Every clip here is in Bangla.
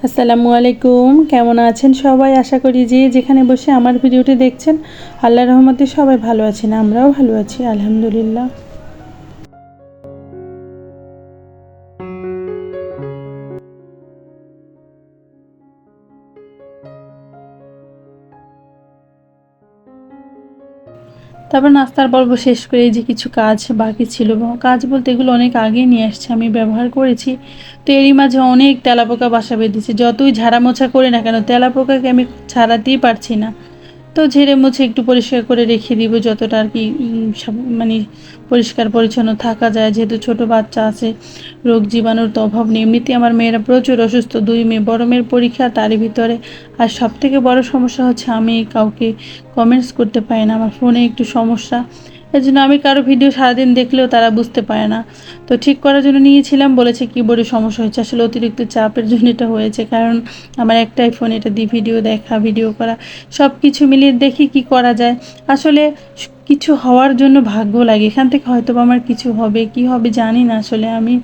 আসসালামু আলাইকুম, কেমন আছেন সবাই? আশা করি যে যেখানে বসে আমার ভিডিওটি দেখছেন আল্লাহর রহমতে সবাই ভালো আছেন। আমরাও ভালো আছি আলহামদুলিল্লাহ। তারপর নাস্তার পর্ব শেষ করে এই যে কিছু কাজ বাকি ছিল, কাজ বলতে এগুলো অনেক আগে নিয়ে আসছে, আমি ব্যবহার করেছি। তো এরই মাঝে অনেক তেলাপোকা বাসা বেঁধেছে। যতই ঝাড়া মোছা করি না কেন তেলাপোকাকে আমি ছাড়াতেই পারছি না। তো ঝেড়ে মুছে একটু পরিষ্কার করে রেখে দিব যতটা আর কি মানে পরিষ্কার পরিচ্ছন্ন থাকা যায়, যেহেতু ছোট বাচ্চা আছে, রোগ জীবাণুর তো অভাব নেই। এমনিতে আমার মেয়েরা প্রচুর অসুস্থ, দুই মেয়ে, বড় মেয়ের পরীক্ষা তারই ভিতরে। আর সব থেকে বড় সমস্যা হচ্ছে আমি কাউকে কমেন্টস করতে পারি না, আমার ফোনে একটু সমস্যা। এই জন্য আমি কারো ভিডিও সারাদিন দেখলেও তারা বুঝতে পারে না। তো ঠিক করার জন্য নিয়েছিলাম, বলেছে কিবোর্ডে সমস্যা হয়েছে। আসলে অতিরিক্ত চাপের জন্য এটা হয়েছে, কারণ আমার একটাই ফোন, এটা দিয়ে ভিডিও দেখা, ভিডিও করা, সব কিছু মিলিয়ে দেখি কি করা যায়। আসলে কিছু হওয়ার জন্য ভাগ্য লাগে, এখান থেকে হয়তো আমার কিছু হবে, কি হবে জানি না আসলে আমি।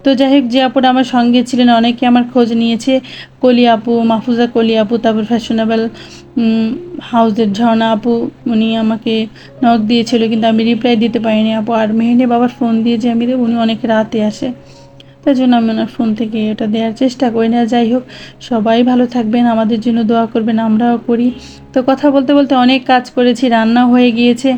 তো যাই হোক, যে আপুরা আমার সঙ্গে ছিলেন অনেকে আমার খোঁজ নিয়েছে, কলি আপু, মাহফুজা কলি আপু, তারপর ফ্যাশনেবল হাউসের ঝর্ণা আপু, উনি আমাকে নক দিয়েছিল কিন্তু আমি রিপ্লাই দিতে পারিনি আপু। আর মেহেন্দি বাবার ফোন দিয়ে যে আমি দেবো, উনি অনেক রাতে আসে, তাই জন্য আমি ওনার ফোন থেকে এটা দেওয়ার চেষ্টা করি না। যাই হোক, সবাই ভালো থাকবেন, আমাদের জন্য দোয়া করবেন, আমরাও করি। তো কথা বলতে বলতে অনেক কাজ করেছি, রান্না হয়ে গিয়েছে।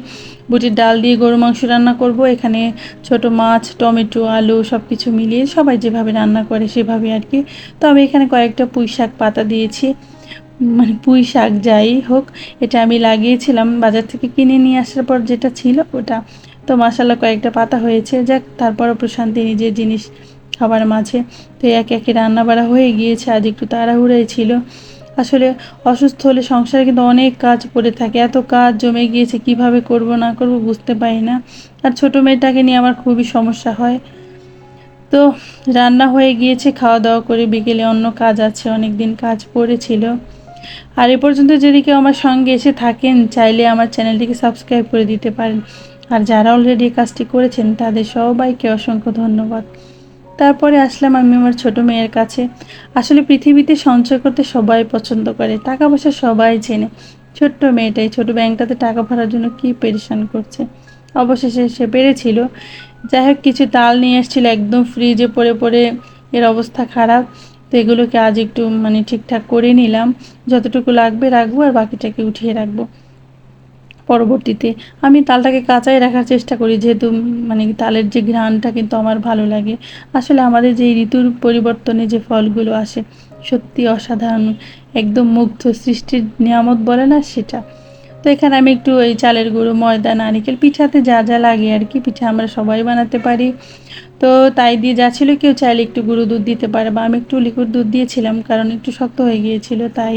বুটির ডাল দিয়ে গরু মাংস রান্না করব। এখানে ছোট মাছ, টমেটো, আলু সব কিছু মিলিয়ে সবাই যেভাবে রান্না করে সেভাবে আর কি। তো আমি এখানে কয়েকটা পুঁই শাক পাতা দিয়েছি, মানে পুঁই শাক যাই হোক, এটা আমি লাগিয়েছিলাম বাজার থেকে কিনে নিয়ে আসার পর, যেটা ছিল ওটা। তো মাশাআল্লাহ কয়েকটা পাতা হয়েছে, যাক তারপরও প্রশান্তি নিজের জিনিস খাবার মাঝে। তো একে একে রান্না বাড়া হয়ে গিয়েছে, আজ একটু তাড়াহুড়োই ছিল। আসলে অসুস্থ হলে সংসারে কিন্তু অনেক কাজ পড়ে থাকে, এত কাজ জমে গিয়েছে, কিভাবে করব না করব বুঝতে পারি না। আর ছোটো মেয়েটাকে নিয়ে আমার খুবই সমস্যা হয়। তো রান্না হয়ে গিয়েছে, খাওয়া দাওয়া করে বিকেলে অন্য কাজ আছে, অনেক দিন কাজ পড়েছিল। আর এ পর্যন্ত যদি কেউ আমার সঙ্গে এসে থাকেন, চাইলে আমার চ্যানেলটিকে সাবস্ক্রাইব করে দিতে পারেন। আর যারা অলরেডি কাজটি করেছেন তাদের সবাইকে অসংখ্য ধন্যবাদ। তারপরে আসলাম আমি আমার ছোটো মেয়ের কাছে। আসলে পৃথিবীতে সঞ্চয় করতে সবাই পছন্দ করে, টাকা পয়সা সবাই চেনে, ছোট্ট মেয়েটাই ছোটো ব্যাংকটাতে টাকা ভরার জন্য কী পেরেশান করছে। অবশেষে সে পেরেছিল। যাই হোক, কিছু তাল নিয়ে এসেছিল, একদম ফ্রিজে পড়ে পড়ে এর অবস্থা খারাপ। তো এগুলোকে আজ একটু ঠিকঠাক করে নিলাম, যতটুকু লাগবে রাখবো আর বাকিটাকে উঠিয়ে রাখবো পরবর্তীতে। আমি তালটাকে কাঁচাই রাখার চেষ্টা করি, যেহেতু তালের যে ঘ্রাণটা কিন্তু আমার ভালো লাগে। আসলে আমাদের যে ঋতুর পরিবর্তনে যে ফলগুলো আসে সত্যি অসাধারণ, একদম মুগ্ধ, সৃষ্টির নিয়ামত বলে না সেটা। তো এখানে আমি একটু এই চালের গুঁড়ো, ময়দা, নারিকেল, পিঠাতে যা যা লাগে আর কি, পিঠা আমরা সবাই বানাতে পারি, তো তাই দিয়ে যা ছিল। কেউ চাইলে একটু গুঁড়ো দুধ দিতে পারে, বা আমি একটু লিকুইড দুধ দিয়েছিলাম কারণ একটু শক্ত হয়ে গিয়েছিল তাই।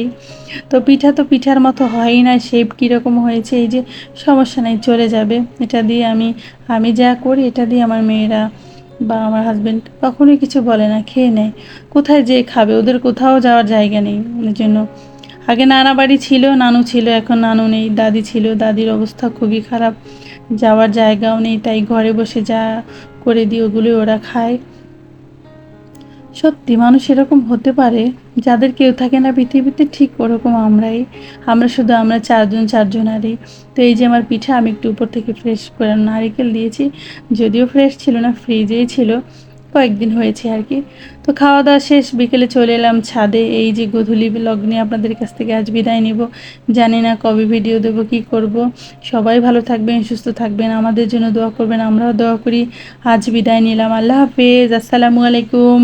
তো পিঠা তো পিঠার মতো হয়ই না, শেপ কীরকম হয়েছে, এই যে সমস্যা নেই, চলে যাবে। এটা দিয়ে আমি যা করি এটা দিয়ে আমার মেয়েরা বা আমার হাজব্যান্ড কখনোই কিছু বলে না, খেয়ে নেয়। কোথায় যেয়ে খাবে, ওদের কোথাও যাওয়ার জায়গা নেই, এই জন্য। আগে নানা বাড়ি ছিল, নানু ছিল, এখন নানু নেই, দাদি ছিল, দাদির অবস্থা খুবই খারাপ, যাওয়ার জায়গাও নেই, তাই ঘরে বসে যা করে দিই ওগুলোই ওরা খায়। সত্যি মানুষ এরকম হতে পারে, যাদের কেউ থাকে না পৃথিবীতে, ঠিক ওরকম আমরাই। আমরা চারজনারই। তো এই যে আমার পিঠা, আমি একটু উপর থেকে ফ্রেশ করে নারিকেল দিয়েছি, যদিও ফ্রেশ ছিল না, ফ্রিজেই ছিল, কয়েকদিন হয়েছে আর কি। তো খাওয়া দাওয়া শেষ, বিকেলে চলে এলাম ছাদে। এই যে গোধূলি লগ্নে আপনাদের কাছ থেকে আজ বিদায় নিব, জানি না কবে ভিডিও দেবো, কি করব। সবাই ভালো থাকবেন, সুস্থ থাকবেন, আমাদের জন্য দোয়া করবেন, আমরাও দোয়া করি। আজ বিদায় নিলাম, আল্লাহ হাফেজ, আসসালামু আলাইকুম।